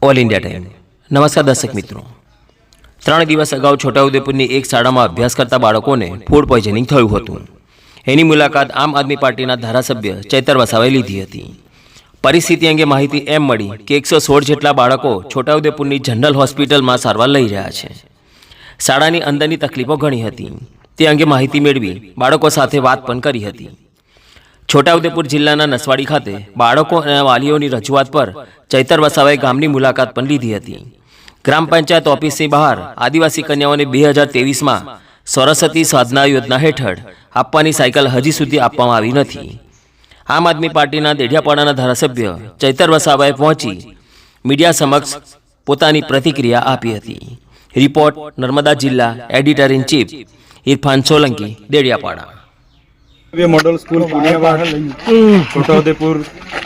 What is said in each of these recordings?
All India time. નમસ્કાર દર્શક મિત્રો, 3 દિવસ અગાઉ છોટાઉદેપુરની એક શાળામાં અભ્યાસ કરતા બાળકોને ફૂડ પોઈઝનિંગ થયું હતું। એની મુલાકાત આમ આદમી પાર્ટીના ધારાસભ્ય ચૈતર વસાવાએ લીધી હતી। પરિસ્થિતિ અંગે માહિતી એમ મળી કે 116 જેટલા બાળકો છોટાઉદેપુરની જનરલ હોસ્પિટલમાં સારવાર લઈ રહ્યા છે। શાળાની અંદરની તકલીફો ઘણી હતી, તે અંગે માહિતી મેળવી બાળકો સાથે વાત પણ કરી હતી। છોટાઉદેપુર જિલ્લાના નસવાડી ખાતે બાળકો અને વાલીઓની રજૂઆત પર ચૈતર વસાવાએ ગામની મુલાકાત પણ લીધી હતી। ગ્રામ પંચાયત ઓફિસની બહાર આદિવાસી કન્યાઓને 2023માં સરસ્વતી સાધના યોજના હેઠળ આપવાની સાયકલ હજી સુધી આપવામાં આવી નથી। આમ આદમી પાર્ટીના દેઢિયાપાડાના ધારાસભ્ય ચૈતર વસાવાએ પહોંચી મીડિયા સમક્ષ પોતાની પ્રતિક્રિયા આપી હતી। રિપોર્ટ નર્મદા જિલ્લા editor in chief Irfan Solanki, Dediapada. Model school Punyavad Chhotaudepur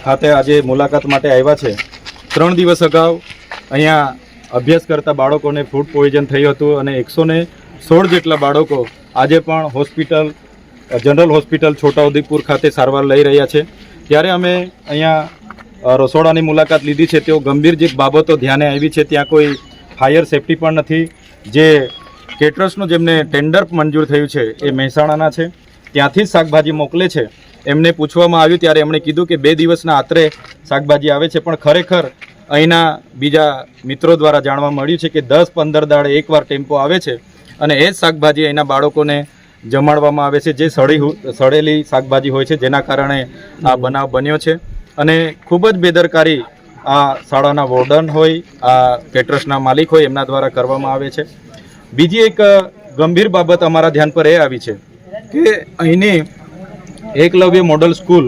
ખાતે આજે મુલાકાત માટે આવ્યા છે। 3 દિવસ અગાઉ અહીંયા અભ્યાસ કરતા બાળકોને ફૂડ પોઈઝન થયું હતું અને 116 જેટલા બાળકો આજે પણ જનરલ હોસ્પિટલ છોટાઉદેપુર ખાતે સારવાર લઈ રહ્યા છે। ત્યારે અમે અહીંયા રસોડાની મુલાકાત લીધી છે। તેઓ ગંભીર જે બાબતો ધ્યાને આવી છે, ત્યાં કોઈ ફાયર સેફટી પણ નથી। જે કેટરર્સનું જેમને ટેન્ડર મંજૂર થયું છે એ મહેસાણાના છે, ત્યાંથી જ શાકભાજી મોકલે છે। એમને પૂછવામાં આવ્યું ત્યારે એમણે કીધું કે 2 દિવસના આત્રે શાકભાજી આવે છે, પણ ખરેખર અહીંના બીજા મિત્રો દ્વારા જાણવા મળ્યું છે કે 10-15 દાડે એકવાર ટેમ્પો આવે છે અને એ જ શાકભાજી અહીંના બાળકોને જમાડવામાં આવે છે, જે સડેલી શાકભાજી હોય છે, જેના કારણે આ બનાવ બન્યો છે। અને ખૂબ જ બેદરકારી આ શાળાના વોર્ડન હોય, આ કેટરર્સના માલિક હોય, એમના દ્વારા કરવામાં આવે છે। બીજી એક ગંભીર બાબત અમારા ધ્યાન પર એ આવી છે કે અહીંની એકલવ્ય મોડલ સ્કૂલ,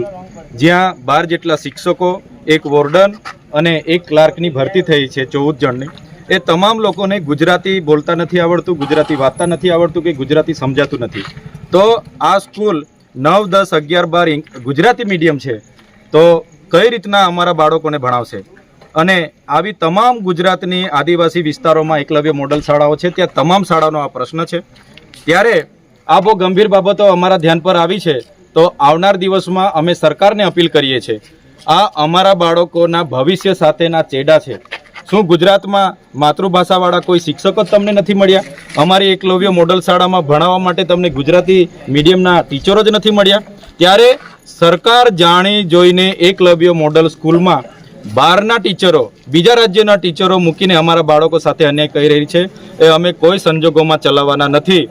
જ્યાં 12 જેટલા શિક્ષકો, એક વોર્ડન અને એક ક્લાર્કની ભરતી થઈ છે 14 જણની, એ તમામ લોકોને ગુજરાતી બોલતા નથી આવડતું, ગુજરાતી વાંચતા નથી આવડતું કે ગુજરાતી સમજાતું નથી। તો આ સ્કૂલ 9, 10, 11, 12 ગુજરાતી મીડિયમ છે, તો કઈ રીતના અમારા બાળકોને ભણાવશે? અને આવી તમામ ગુજરાતની આદિવાસી વિસ્તારોમાં એકલવ્ય મોડલ શાળાઓ છે, ત્યાં તમામ શાળાનો આ પ્રશ્ન છે। ત્યારે આ બહુ ગંભીર બાબતો અમારા ધ્યાન પર આવી છે, તો આવનાર દિવસમાં અમે સરકારને અપીલ કરીએ છીએ, આ અમારા બાળકોના ભવિષ્ય સાથેના ચેડા છે। શું ગુજરાતમાં માતૃભાષાવાળા કોઈ શિક્ષકો જ તમને નથી મળ્યા? અમારી એકલવ્ય મોડલ શાળામાં ભણાવવા માટે તમને ગુજરાતી મીડિયમના ટીચરો જ નથી મળ્યા? ત્યારે સરકાર જાણી જોઈને એકલવ્ય મોડલ સ્કૂલમાં બહારના ટીચરો, બીજા રાજ્યના ટીચરો મૂકીને અમારા બાળકો સાથે અન્યાય કરી રહી છે, એ અમે કોઈ સંજોગોમાં ચલાવવાના નથી।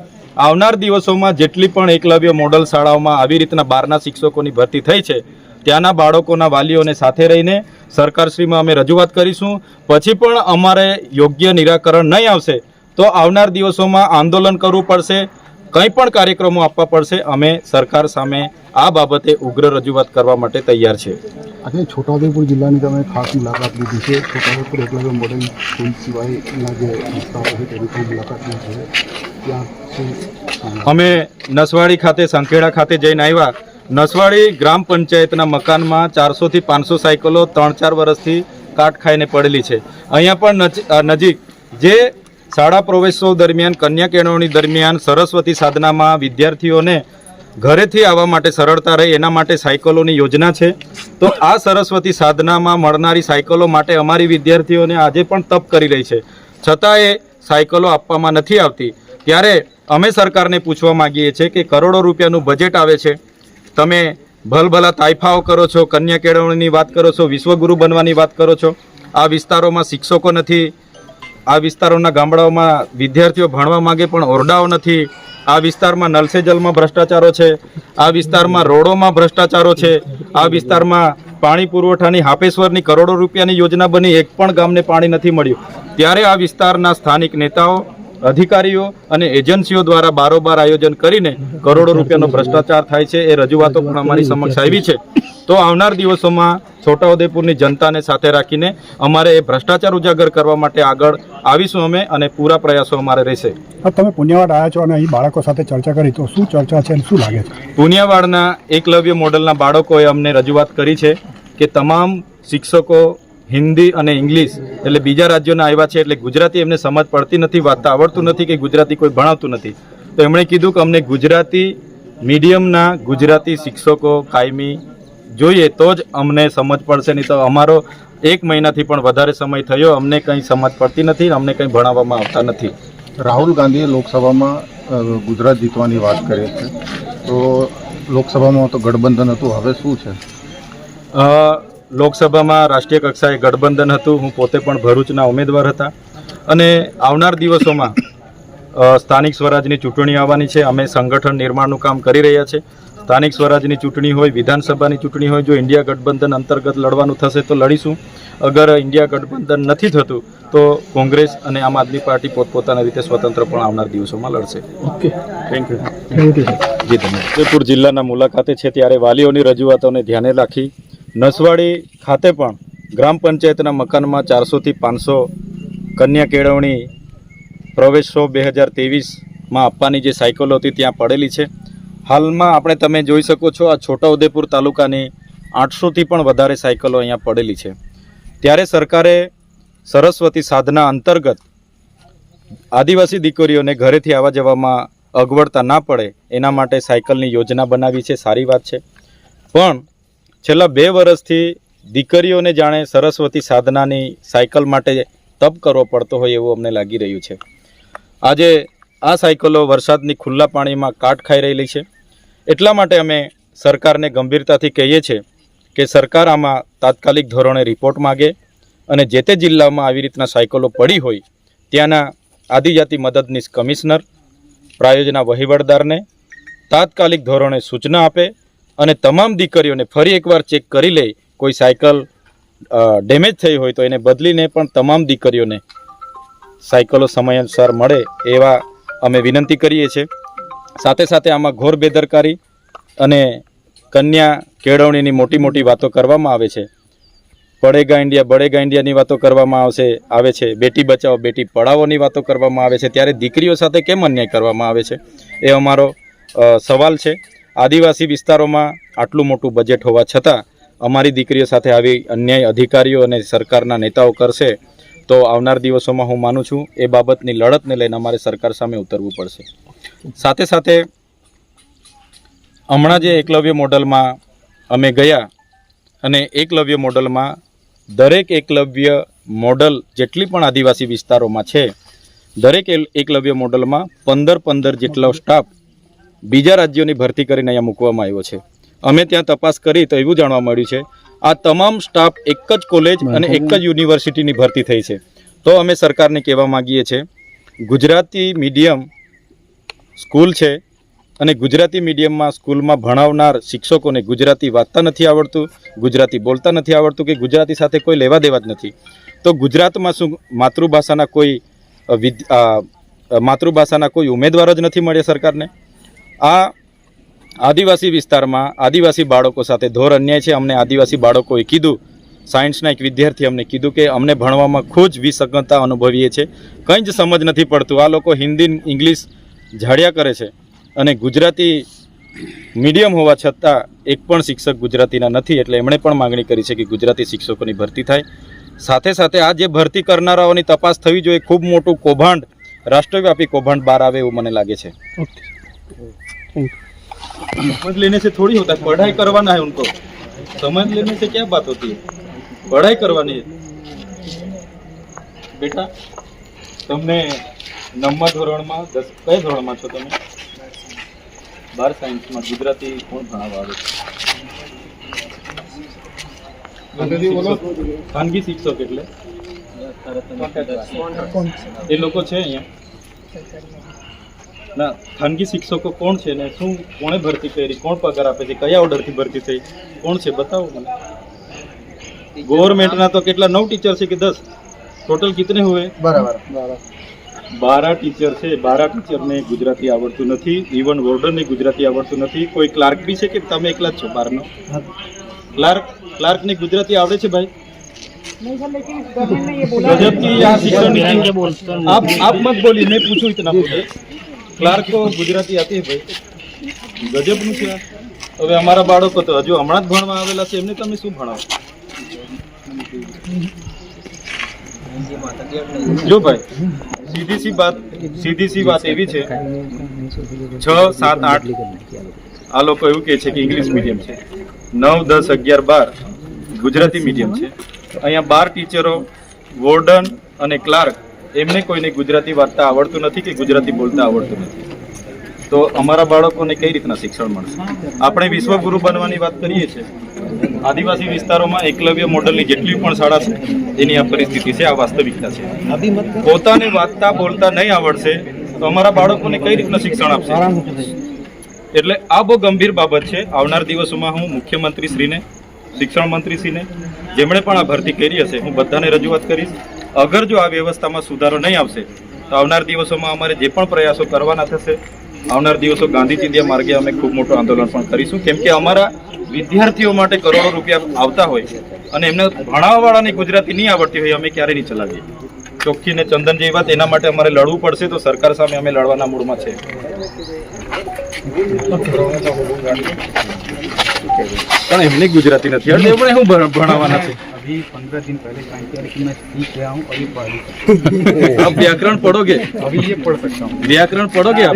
આવનાર દિવસોમાં જેટલી પણ એકલવ્ય મોડલ શાળાઓમાં આવી રીતના બહારના શિક્ષકોની ભરતી થઈ છે, ત્યાંના બાળકોના વાલીઓને સાથે રહીને સરકારશ્રીમાં અમે રજૂઆત કરીશું। પછી પણ અમારે યોગ્ય નિરાકરણ નહીં આવશે તો આવનાર દિવસોમાં આંદોલન કરવું પડશે, કંઈ પણ કાર્યક્રમો આપવા પડશે। અમે સરકાર સામે આ બાબતે ઉગ્ર રજૂઆત કરવા માટે તૈયાર છે। આજે છોટાઉદેપુર જિલ્લાની તમે ખાસ મુલાકાત લીધી છે। છોટાઉદેપુર એકલવ્ય મોડલ સ્કૂલ સિવાયના જે વિસ્તારો છે તેની પણ મુલાકાત લીધી છે। ત્યાં અમે નસવાડી ખાતે, સંખેડા ખાતે જઈને આવ્યા। નસવાડી ગ્રામ પંચાયતના મકાનમાં 400 થી 500 સાયકલો 3-4 વર્ષથી કાટ ખાઈને પડેલી છે। અહીંયા પણ નજીક જે શાળા પ્રવેશોત્સવ દરમિયાન, કન્યા કેળવણી દરમિયાન સરસ્વતી સાધનામાં વિદ્યાર્થીઓને ઘરેથી આવવા માટે સરળતા રહે એના માટે સાયકલોની યોજના છે। તો આ સરસ્વતી સાધનામાં મળનારી સાયકલો માટે અમારી વિદ્યાર્થીઓને આજે પણ તપ કરી રહી છે, છતાં એ સાયકલો આપવામાં નથી આવતી। ત્યારે અમે સરકારને પૂછવા માગીએ છીએ કે કરોડો રૂપિયાનું બજેટ આવે છે, તમે ભલભલા તાઇફાઓ કરો છો, કન્યા કેળવણીની વાત કરો છો, વિશ્વગુરુ બનવાની વાત કરો છો, આ વિસ્તારોમાં શિક્ષકો નથી, આ વિસ્તારોના ગામડાઓમાં વિદ્યાર્થીઓ ભણવા માગે પણ ઓરડાઓ નથી, આ વિસ્તારમાં નલ સે જલમાં ભ્રષ્ટાચારો છે, આ વિસ્તારમાં રોડોમાં ભ્રષ્ટાચારો છે, આ વિસ્તારમાં પાણી પુરવઠાની હાપેશ્વરની કરોડો રૂપિયાની યોજના બની, એક પણ ગામને પાણી નથી મળ્યું। ત્યારે આ વિસ્તારના સ્થાનિક નેતાઓ, અધિકારીઓ અને એજન્સીઓ દ્વારા બારોબાર આયોજન કરીને કરોડો રૂપિયાનો ભ્રષ્ટાચાર થાય છે, એ રજૂઆતો પણ અમારી સમક્ષ આવી છે। તો આવનાર દિવસોમાં છોટાઉદેપુરની જનતાને સાથે રાખીને અમારે એ ભ્રષ્ટાચાર ઉજાગર કરવા માટે આગળ આવીશું અમે, અને પૂરા પ્રયાસો અમારે રહેશે। તમે પુણ્યવાડ આવ્યા છો અને અહીં બાળકો સાથે ચર્ચા કરી, તો શું ચર્ચા છે અને શું લાગે છે? પુણ્યવાડના એકલવ્ય મોડલના બાળકોએ અમને રજૂઆત કરી છે કે તમામ શિક્ષકો હિન્દી અને ઇંગ્લિશ એટલે બીજા રાજ્યોના આવ્યા છે, એટલે ગુજરાતી એમને સમજ પડતી નથી, વાંચતા આવડતું નથી કે ગુજરાતી કોઈ ભણાવતું નથી। તો એમણે કીધું કે અમને ગુજરાતી મીડિયમના ગુજરાતી શિક્ષકો કાયમી જોઈએ, તો જ અમને સમજ પડશે, નહીં તો અમારો 1 મહિનાથી પણ વધારે સમય થયો, અમને કંઈ સમજ પડતી નથી, અમને કંઈ ભણાવવામાં આવતા નથી. રાહુલ ગાંધીએ લોકસભામાં ગુજરાત જીતવાની વાત કરી છે, તો લોકસભામાં તો ગઠબંધન હતું, હવે શું છે? લોકસભામાં રાષ્ટ્રીય કક્ષાએ ગઠબંધન હતું. હું પોતે પણ ભરૂચના ઉમેદવાર હતા અને આવનાર દિવસોમાં સ્થાનિક સ્વરાજની ચૂંટણી આવવાની છે. અમે સંગઠન નિર્માણનું કામ કરી રહ્યા છે. સ્થાનિક સ્વરાજની ચૂંટણી હોય, વિધાનસભાની ચૂંટણી હોય, જો ઇન્ડિયા ગઠબંધન અંતર્ગત લડવાનું થશે તો લડીશું. અગર ઇન્ડિયા ગઠબંધન નથી થતું તો કોંગ્રેસ અને આમ આદમી પાર્ટી પોતપોતાની રીતે સ્વતંત્ર પણ આવનાર દિવસોમાં લડશે. Okay, thank you. જી ધન્યવાદ. ઉદયપુર જિલ્લાના મુલાકાતે છે ત્યારે વાલીઓની રજૂઆતોને ધ્યાને રાખી નસવાડી ખાતે પણ ગ્રામ પંચાયતના મકાનમાં 400થી 500 કન્યા કેળવણી પ્રવેશો 2023માં આપવાની જે સાયકલો હતી ત્યાં પડેલી છે. હાલમાં આપણે તમે જોઈ શકો છો, આ છોટાઉદેપુર તાલુકાની 800થી પણ વધારે સાયકલો અહીંયા પડેલી છે. ત્યારે સરકારે સરસ્વતી સાધના અંતર્ગત આદિવાસી દીકરીઓને ઘરેથી આવવા જવામાં અગવડતા ના પડે એના માટે સાયકલની યોજના બનાવી છે. સારી વાત છે. પણ છેલ્લા 2 વર્ષથી દીકરીઓને જાણે સરસ્વતી સાધનાની સાયકલ માટે તપ કરવો પડતો હોય એવું અમને લાગી રહ્યું છે. આજે આ સાયકલો વરસાદની ખુલ્લા પાણીમાં કાટ ખાઈ રહેલી છે. એટલા માટે અમે સરકારને ગંભીરતાથી કહીએ છીએ કે સરકાર આમાં તાત્કાલિક ધોરણે રિપોર્ટ માગે અને જે તે જિલ્લામાં આવી રીતના સાયકલો પડી હોય ત્યાંના આદિજાતિ મદદનીશ કમિશનર, પ્રાયોજના વહીવટદારને તાત્કાલિક ધોરણે સૂચના આપે અને તમામ દીકરીઓને ફરી એકવાર ચેક કરી લે. કોઈ સાયકલ ડેમેજ થઈ હોય તો એને બદલીને પણ તમામ દીકરીઓને સાયકલો સમયાનુસાર મળે એવા અમે વિનંતી કરીએ છીએ. સાથે સાથે આમાં ઘોર બેદરકારી અને કન્યા કેળવણીની મોટી મોટી વાતો કરવામાં આવે છે. બળેગા ઇન્ડિયાની વાતો કરવામાં આવે છે. બેટી બચાવો બેટી પઢાઓની વાતો કરવામાં આવે છે. ત્યારે દીકરીઓ સાથે કેમ અન્યાય કરવામાં આવે છે એ અમારો સવાલ છે. આદિવાસી વિસ્તારોમાં આટલું મોટું બજેટ હોવા છતાં અમારી દીકરીઓ સાથે આવી અન્યાય અધિકારીઓ અને સરકારના નેતાઓ કરશે તો આવનાર દિવસોમાં હું માનું છું એ બાબતની લડતને લઈને અમારે સરકાર સામે ઉતરવું પડશે. સાથે સાથે હમણાં જે એકલવ્ય મોડલમાં અમે ગયા અને એકલવ્ય મોડલમાં દરેક એકલવ્ય મોડલ જેટલી પણ આદિવાસી વિસ્તારોમાં છે દરેક એકલવ્ય મોડલમાં 15 જેટલો સ્ટાફ બીજા રાજ્યોની ભરતી કરીને અહીંયા મૂકવામાં આવ્યો છે. અમે ત્યાં તપાસ કરી તો એવું જાણવા મળ્યું છે આ તમામ સ્ટાફ એક જ કોલેજ અને એક જ યુનિવર્સિટીની ભરતી થઈ છે. તો અમે સરકારને કહેવા માગીએ છીએ ગુજરાતી મીડિયમ સ્કૂલ છે અને ગુજરાતી મીડિયમમાં સ્કૂલમાં ભણાવનાર શિક્ષકોને ગુજરાતી વાંચતા નથી આવડતું, ગુજરાતી બોલતા નથી આવડતું કે ગુજરાતી સાથે કોઈ લેવા દેવા જ નથી. તો ગુજરાતમાં શું માતૃભાષાના કોઈ ઉમેદવાર જ નથી મળ્યા સરકારને? આ આદિવાસી વિસ્તારમાં આદિવાસી બાળકો સાથે ઘોર અન્યાય છે. અમને આદિવાસી બાળકોએ કીધું, સાયન્સના એક વિદ્યાર્થી અમને કીધું કે અમને ભણવામાં ખૂબ જ વિસંગતતા અનુભવીએ છીએ, કંઈ જ સમજ નથી પડતું. આ લોકો હિન્દી ઇંગ્લિશ ઝાડ્યા કરે છે અને ગુજરાતી મીડિયમ હોવા છતાં એક પણ શિક્ષક ગુજરાતીના નથી. એટલે એમણે પણ માંગણી કરી છે કે ગુજરાતી શિક્ષકોની ભરતી થાય. સાથે સાથે આ જે ભરતી કરનારાઓની તપાસ થવી જોઈએ. ખૂબ મોટું કૌભાંડ, રાષ્ટ્રવ્યાપી કૌભાંડ બહાર આવે એવું મને લાગે છે. समझ लेने से थोड़ी होता है, पढ़ाई करवाना है उनको. समझ लेने से क्या बात होती है, पढ़ाई करवानी है. बेटा તમને 9મા ધોરણમાં કયા ધોરણમાં છો તમે? 12 સાયન્સમાં ગુજરાતી કોણ ભણાવવા આવે છે? ખાનગી શિક્ષક એટલે એ લોકો છે અહીંયા ના? ખાનગી શિક્ષકો કોણ છે ને શું, કોણે ભરતી કરી, કોણ પગાર આપે છે, કયા ઓર્ડરથી ભરતી થઈ, કોણ છે બતાવો મને. ગવર્મેન્ટના તો કેટલા 9 ટીચર છે કે 10? टोटल कितने हुए? 12 टीचर છે. 12 ટીચરને ગુજરાતી આવડતું નથી. ઇવન વોર્ડરને ગુજરાતી આવડતું નથી. કોઈ ક્લાર્ક બી છે કે તમે એકલા જ છો 12નો? ક્લાર્કને ગુજરાતી આવડે છે ભાઈ? गजब की यहाँ शिक्षण नीति. आप मत बोलिए, मैं पूछूं इतना बोलिए. क्लार्क को गुजराती आती है भाई? गजबનું છે. હવે અમારા બાળકો તો હજુ હમણાં જ ભણવા આવેલા છે, એમને તમે શું ભણાવો? જો ભાઈ સીધી સી વાત એવી છે, 6, 7, 8 આ લોકો એવું કહે છે કે ઇંગ્લિશ મીડિયમ છે, 9, 10, 11, 12 ગુજરાતી મીડિયમ છે. અહીંયા 12 ટીચરો, વોર્ડન અને ક્લાર્ક એમને કોઈને ગુજરાતી વાંચતા આવડતું નથી કે ગુજરાતી બોલતા આવડતું નથી. તો અમારા બાળકોને કઈ રીતના શિક્ષણ મળશે? આપણે વિશ્વગુરુ બનવાની વાત કરીએ છીએ. આદિવાસી વિસ્તારોમાં એકલવ્ય મોડલની જેટલી પણ શાળા છે એની આ પરિસ્થિતિ છે, આ વાસ્તવિકતા છે. પોતાને વાંચતા બોલતા નહીં આવડશે તો અમારા બાળકોને કઈ રીતના શિક્ષણ આપશે? એટલે આ બહુ ગંભીર બાબત છે. આવનાર દિવસોમાં હું મુખ્યમંત્રીશ્રીને, શિક્ષણ મંત્રીશ્રીને, જેમણે પણ આ ભરતી કરી હશે, હું બધાને રજૂઆત કરીશ. અગર જો આ વ્યવસ્થામાં સુધારો નહીં આવશે તો આવનાર દિવસોમાં અમારે જે પણ પ્રયાસો કરવાના થશે, આવનાર દિવસો ગાંધી ચિંધ્યા માર્ગે અમે ખૂબ મોટું આંદોલન પણ કરીશું. કેમ કે અમારા વિદ્યાર્થીઓ માટે કરોડો રૂપિયા આવતા હોય અને એમને ભણાવવાવાળાને ગુજરાતી નહીં આવડતી હોય, અમે ક્યારે નહીં ચલાવીએ. ચોખ્ખી ને ચંદન જેવી વાત, એના માટે અમારે લડવું પડશે. તો સરકાર સામે અમે લડવાના મૂડમાં છે. પણ એમને ગુજરાતી નથી આવડતી, એમણે શું ભણાવવાના છે? अभी 15 दिन पहले ज्वाइन किया लेकिन मैं सीख गया हूँ और ये पढ़ आप व्याकरण पढ़ोगे? अभी ये पढ़ सकता हूँ. व्याकरण पढ़ोगे आप?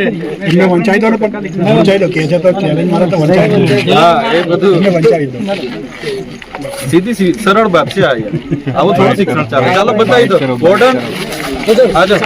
इनमें वंचाई दो वंचाई दो कैसे तो चैलेंज मारा तो वंचाई दो. હા, એ બધું वंचाई दो. સીધી સરળ બાત છે. આ યાર આવું થોડું શિક્ષણ ચાલે. ચાલો બતાવી દો. વોર્ડન હાજર.